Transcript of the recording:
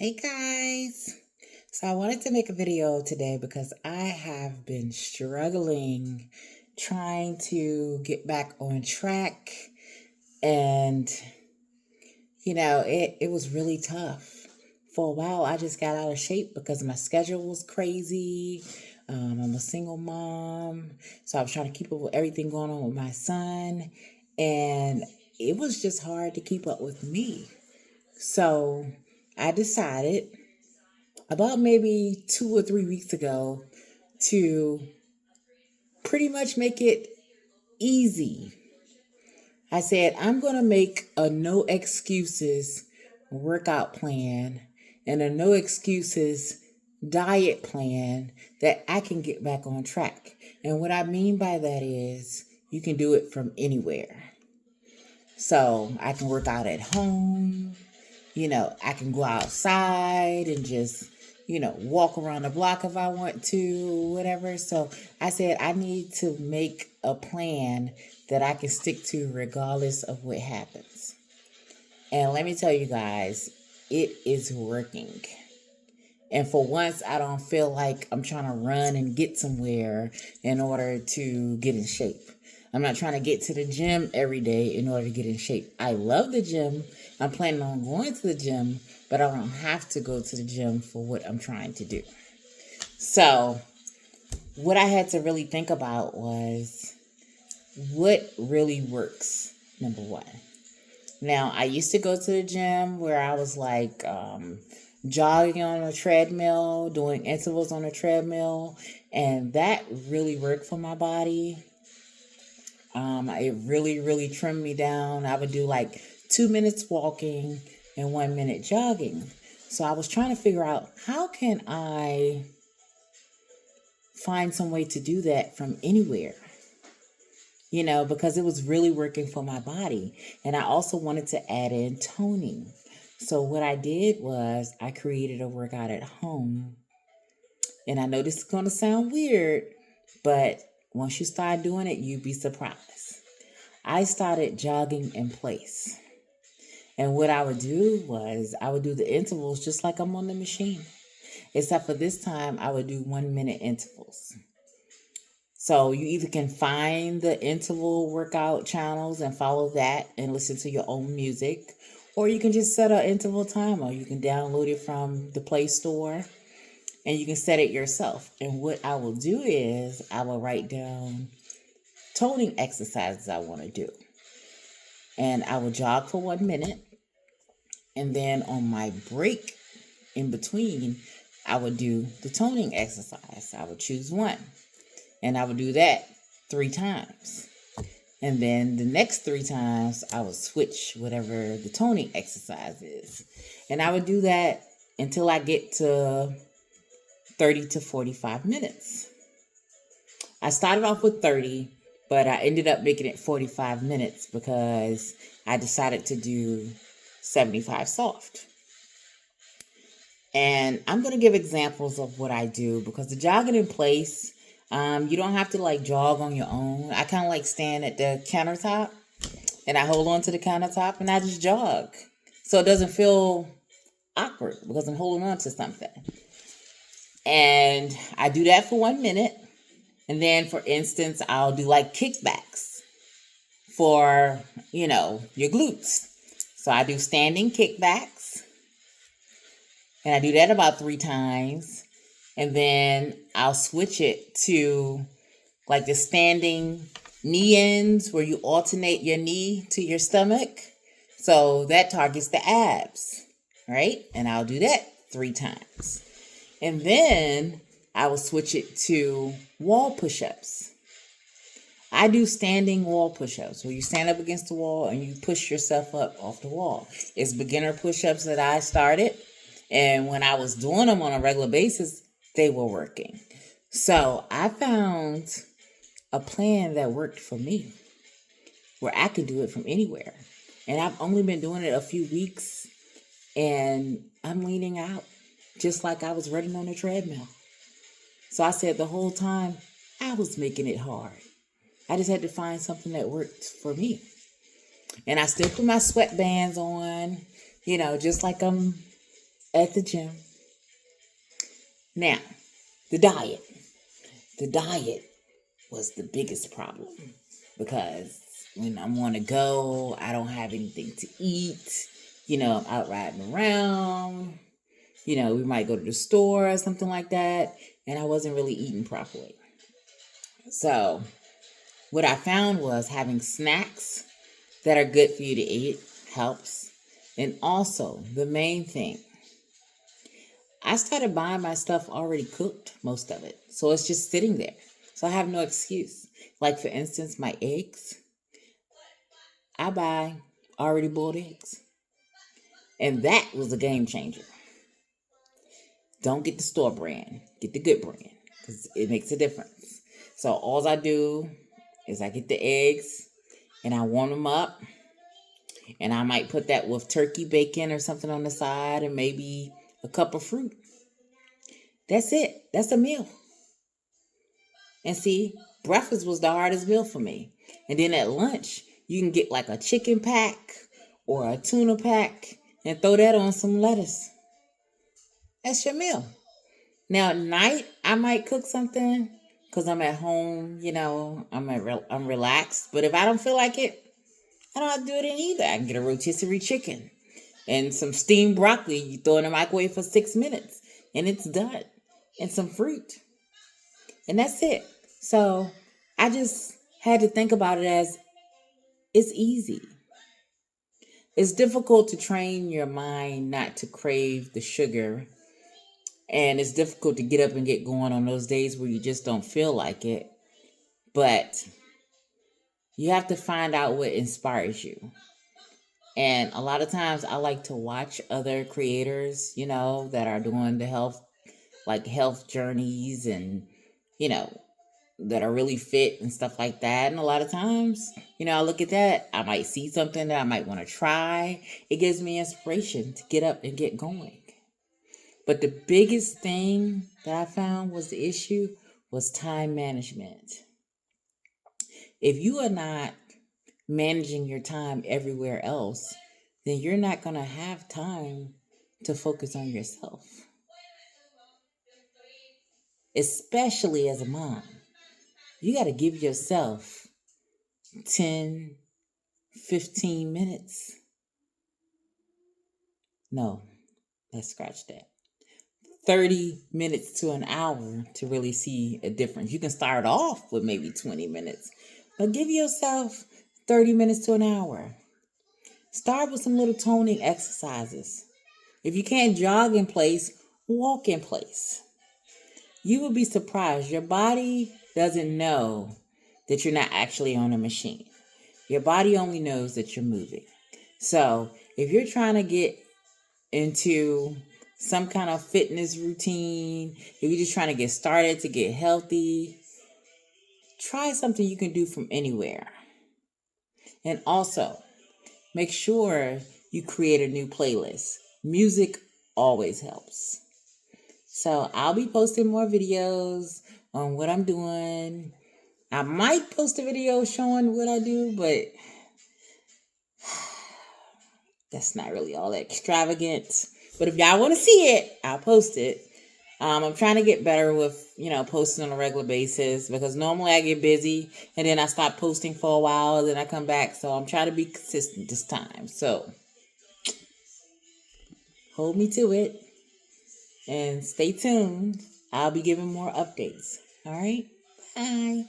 Hey guys! So I wanted to make a video today because I have been struggling trying to get back on track, and it was really tough. For a while I just got out of shape because my schedule was crazy. I'm a single mom, so I was trying to keep up with everything going on with my son, and it was just hard to keep up with me. So I decided about maybe 2 or 3 weeks ago to pretty much make it easy. I said, I'm going to make a no excuses workout plan and a no excuses diet plan that I can get back on track. And what I mean by that is you can do it from anywhere. So I can work out at home. I can go outside and just, walk around the block if I want to, whatever. So I said, I need to make a plan that I can stick to regardless of what happens. And let me tell you guys, it is working. And for once, I don't feel like I'm trying to run and get somewhere in order to get in shape. I'm not trying to get to the gym every day in order to get in shape. I love the gym. I'm planning on going to the gym, but I don't have to go to the gym for what I'm trying to do. So what I had to really think about was what really works, number one. Now, I used to go to the gym where I was like jogging on a treadmill, doing intervals on a treadmill, and that really worked for my body. It really, really trimmed me down. I would do like 2 minutes walking and 1 minute jogging. So I was trying to figure out how can I find some way to do that from anywhere, because it was really working for my body. And I also wanted to add in toning. So what I did was I created a workout at home. And I know this is going to sound weird, but once you start doing it, you'd be surprised. I started jogging in place. And what I would do was I would do the intervals just like I'm on the machine. Except for this time, I would do 1 minute intervals. So you either can find the interval workout channels and follow that and listen to your own music, or you can just set an interval timer. You can download it from the Play Store and you can set it yourself. And what I will do is I will write down toning exercises I want to do. And I will jog for 1 minute. And then on my break in between, I would do the toning exercise. I would choose one. And I would do that 3 times. And then the next 3 times, I would switch whatever the toning exercise is. And I would do that until I get to 30 to 45 minutes. I started off with 30, but I ended up making it 45 minutes because I decided to do 75 soft. And I'm going to give examples of what I do because the jogging in place, you don't have to like jog on your own. I kind of like stand at the countertop and I hold on to the countertop and I just jog. So it doesn't feel awkward because I'm holding on to something. And I do that for 1 minute. And then, for instance, I'll do like kickbacks for, your glutes. So I do standing kickbacks. And I do that about 3 times. And then I'll switch it to like the standing knee ends where you alternate your knee to your stomach. So that targets the abs, right? And I'll do that 3 times. And then I will switch it to wall push-ups. I do standing wall push-ups where you stand up against the wall and you push yourself up off the wall. It's beginner push-ups that I started. And when I was doing them on a regular basis, they were working. So I found a plan that worked for me where I could do it from anywhere. And I've only been doing it a few weeks and I'm leaning out just like I was running on a treadmill. So I said the whole time I was making it hard. I just had to find something that worked for me. And I still put my sweatbands on, just like I'm at the gym. Now, the diet. The diet was the biggest problem because when I want to go, I don't have anything to eat. I'm out riding around. We might go to the store or something like that, and I wasn't really eating properly. So, what I found was having snacks that are good for you to eat helps. And also, the main thing, I started buying my stuff already cooked, most of it. So it's just sitting there. So I have no excuse. Like, for instance, my eggs, I buy already boiled eggs. And that was a game changer. Don't get the store brand, get the good brand because it makes a difference. So all I do is I get the eggs and I warm them up. And I might put that with turkey bacon or something on the side and maybe a cup of fruit. That's it. That's a meal. And see, breakfast was the hardest meal for me. And then at lunch, you can get like a chicken pack or a tuna pack and throw that on some lettuce. That's your meal. Now at night, I might cook something because I'm at home, I'm relaxed. But if I don't feel like it, I don't have to do it in either. I can get a rotisserie chicken and some steamed broccoli. You throw in the microwave for 6 minutes and it's done. And some fruit. And that's it. So I just had to think about it as it's easy. It's difficult to train your mind not to crave the sugar. And it's difficult to get up and get going on those days where you just don't feel like it. But you have to find out what inspires you. And a lot of times I like to watch other creators, that are doing the health journeys and, that are really fit and stuff like that. And a lot of times, I look at that. I might see something that I might want to try. It gives me inspiration to get up and get going. But the biggest thing that I found was the issue was time management. If you are not managing your time everywhere else, then you're not going to have time to focus on yourself. Especially as a mom. You got to give yourself 10, 15 minutes. No, let's scratch that. 30 minutes to an hour to really see a difference. You can start off with maybe 20 minutes, but give yourself 30 minutes to an hour. Start with some little toning exercises. If you can't jog in place, walk in place. You will be surprised. Your body doesn't know that you're not actually on a machine. Your body only knows that you're moving. So if you're trying to get into some kind of fitness routine, if you're just trying to get started to get healthy, try something you can do from anywhere. And also, make sure you create a new playlist. Music always helps. So I'll be posting more videos on what I'm doing. I might post a video showing what I do, but that's not really all that extravagant. But if y'all want to see it, I'll post it. I'm trying to get better with, posting on a regular basis because normally I get busy and then I stop posting for a while and then I come back. So I'm trying to be consistent this time. So hold me to it and stay tuned. I'll be giving more updates. All right. Bye.